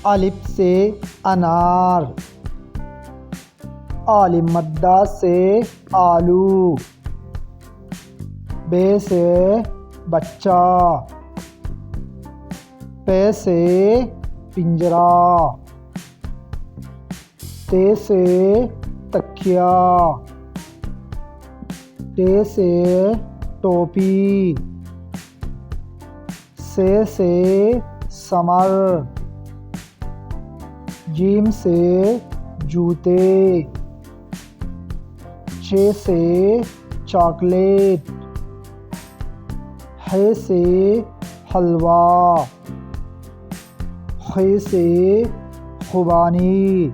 الف سے انار، عالم مدہ سے آلو، بے سے بچہ، پے سے پنجرا، تے سے تکیا، ٹے سے ٹوپی، سے ثمر، جیم سے جوتے، چھ سے چاکلیٹ، ح سے حلوہ، خ سے خوبانی،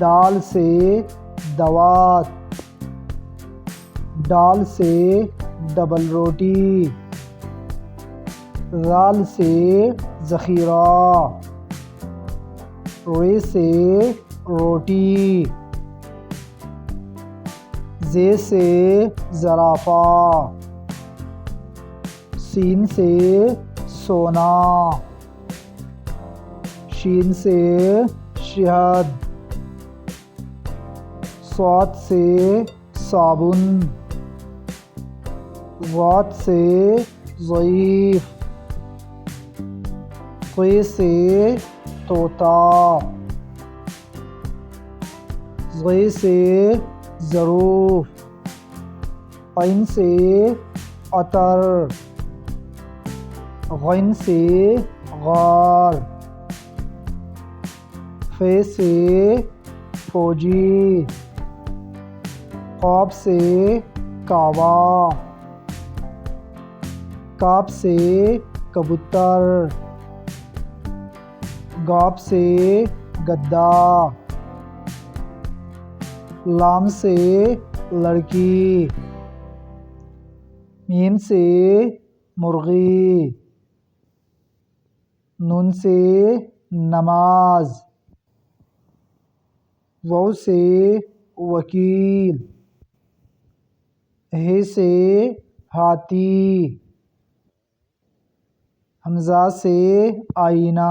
دال سے دوات، ڈال سے ڈبل روٹی، ذال سے ذخیرہ، ر سے روٹی، ز سے زرافہ، سین سے سونا، شین سے شہد، صاد سے صابن، ضاد سے ضعیف، ط سے طوطا، ظ سے ظروف، عین سے عطر، غین سے غار، ف سے فوجی، قاف سے کعبہ، کاف سے کبوتر، گاف سے گدا، لام سے لڑکی، میم سے مرغی، نون سے نماز، واو سے وکیل، ہ سے ہاتھی، حمزہ سے آئینہ،